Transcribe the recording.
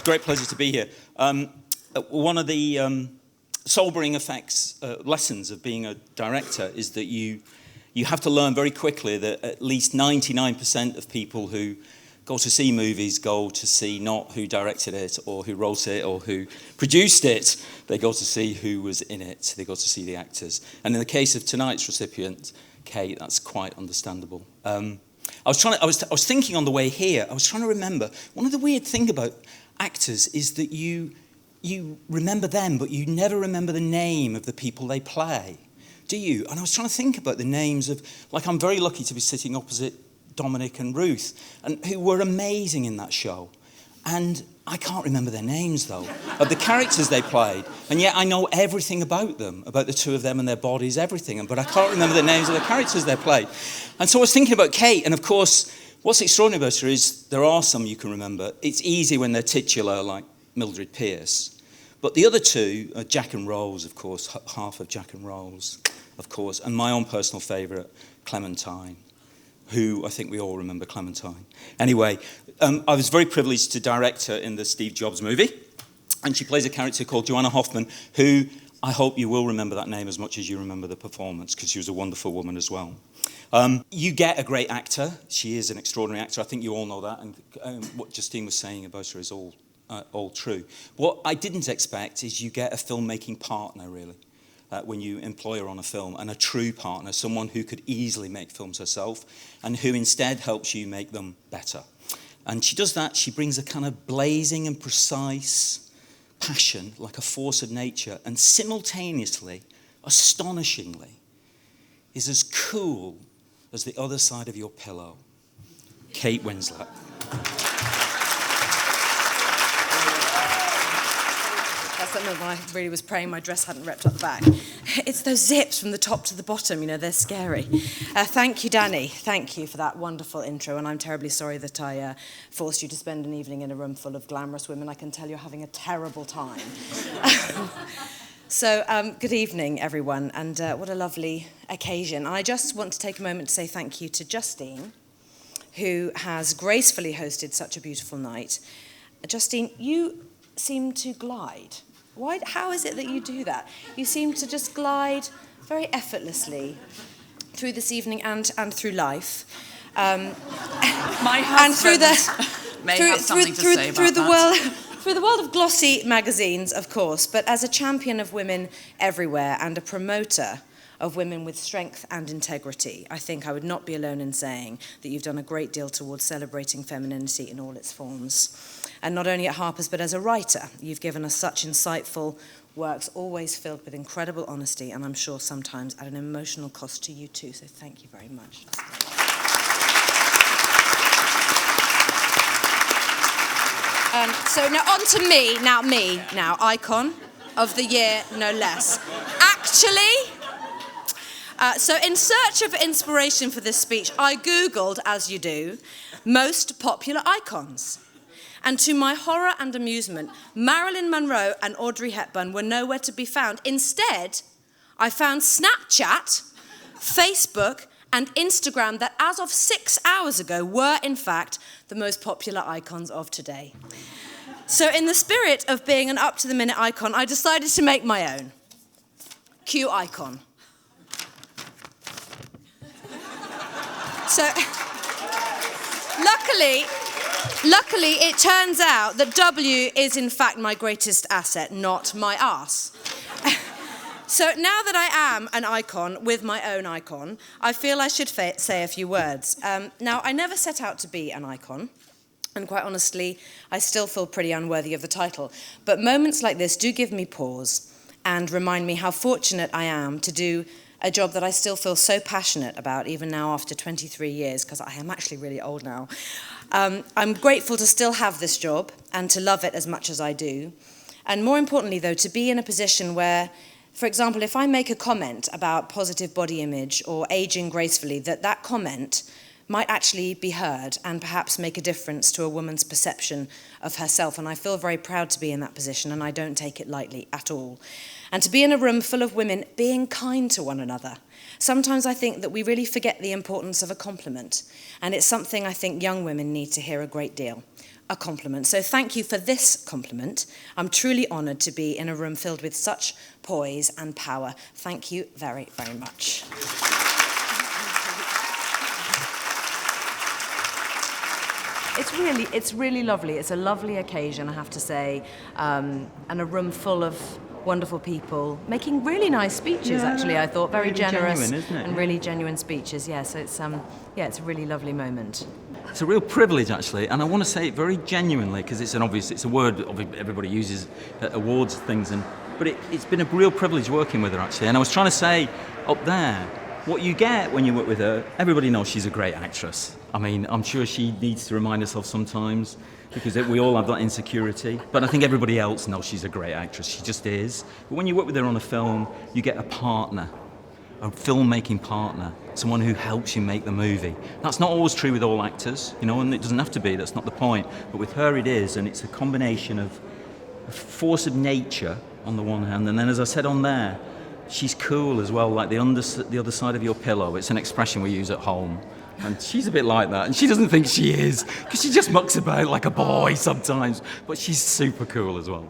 Great pleasure to be here. One of the sobering lessons of being a director is that you have to learn very quickly that at least 99% of people who go to see movies go to see not who directed it or who wrote it or who produced it. They go to see who was in it. They go to see the actors. And in the case of tonight's recipient, Kate, that's quite understandable. I was thinking on the way here, I was trying to remember, one of the weird things about actors is that you remember them, but you never remember the name of the people they play, do you? And I was trying to think about the names of, like, I'm very lucky to be sitting opposite Dominic and Ruth, and who were amazing in that show. And I can't remember their names, though, of the characters they played. And yet I know everything about them, about the two of them and their bodies, everything. But I can't remember the names of the characters they played. And so I was thinking about Kate, and of course, what's extraordinary about her is there are some you can remember. It's easy when they're titular, like Mildred Pierce. But the other two are Jack and Rose, of course, half of Jack and Rose, of course, and my own personal favourite, Clementine, who I think we all remember Clementine. Anyway, I was very privileged to direct her in the Steve Jobs movie, and she plays a character called Joanna Hoffman, who I hope you will remember that name as much as you remember the performance, because she was a wonderful woman as well. You get a great actor. She is an extraordinary actor. I think you all know that, and what Justine was saying about her is all true. What I didn't expect is you get a filmmaking partner, really, when you employ her on a film, and a true partner, someone who could easily make films herself, and who instead helps you make them better. And she does that. She brings a kind of blazing and precise passion, like a force of nature, and simultaneously, astonishingly, is as cool as the other side of your pillow. Kate Winslet. That's something that I really was praying my dress hadn't ripped up the back. It's those zips from the top to the bottom, they're scary. Thank you, Danny. Thank you for that wonderful intro, and I'm terribly sorry that I forced you to spend an evening in a room full of glamorous women. I can tell you're having a terrible time. So, good evening, everyone, and what a lovely occasion. I just want to take a moment to say thank you to Justine, who has gracefully hosted such a beautiful night. Justine, you seem to glide. Why? How is it that you do that? You seem to just glide very effortlessly through this evening and through life. My husband may have something to say about that. Through the world of glossy magazines, of course, but as a champion of women everywhere and a promoter of women with strength and integrity, I think I would not be alone in saying that you've done a great deal towards celebrating femininity in all its forms. And not only at Harper's, but as a writer, you've given us such insightful works, always filled with incredible honesty, and I'm sure sometimes at an emotional cost to you too, so thank you very much. So now on to me, icon of the year, no less. Actually, so in search of inspiration for this speech, I Googled, as you do, most popular icons. And to my horror and amusement, Marilyn Monroe and Audrey Hepburn were nowhere to be found. Instead, I found Snapchat, Facebook, and Instagram that, as of 6 hours ago, were, in fact, the most popular icons of today. So in the spirit of being an up-to-the-minute icon, I decided to make my own. Cue icon. So, luckily, it turns out that W is, in fact, my greatest asset, not my arse. So now that I am an icon with my own icon, I feel I should say a few words. Now, I never set out to be an icon, and quite honestly, I still feel pretty unworthy of the title. But moments like this do give me pause and remind me how fortunate I am to do a job that I still feel so passionate about, even now after 23 years, because I am actually really old now. I'm grateful to still have this job and to love it as much as I do. And more importantly, though, to be in a position where, for example, if I make a comment about positive body image or aging gracefully, that comment might actually be heard and perhaps make a difference to a woman's perception of herself. And I feel very proud to be in that position, and I don't take it lightly at all. And to be in a room full of women being kind to one another. Sometimes I think that we really forget the importance of a compliment, and it's something I think young women need to hear a great deal. a compliment. So thank you for this compliment. I'm truly honoured to be in a room filled with such poise and power. Thank you very, very much. It's really lovely. It's a lovely occasion, I have to say, and a room full of wonderful people making really nice speeches. Actually, I thought very really generous genuine, isn't it? and really genuine speeches. Yeah, so it's a really lovely moment. It's a real privilege, actually, and I want to say it very genuinely because it's a word everybody uses at awards things, but it's been a real privilege working with her, actually. And I was trying to say up there, what you get when you work with her, everybody knows she's a great actress. I mean, I'm sure she needs to remind herself sometimes because we all have that insecurity, but I think everybody else knows she's a great actress. She just is. But when you work with her on a film, you get a partner, a filmmaking partner, someone who helps you make the movie. That's not always true with all actors, and it doesn't have to be, that's not the point. But with her it is, and it's a combination of a force of nature on the one hand, and then as I said on there, she's cool as well, like the other side of your pillow. It's an expression we use at home. And she's a bit like that, and she doesn't think she is, because she just mucks about like a boy sometimes, but she's super cool as well.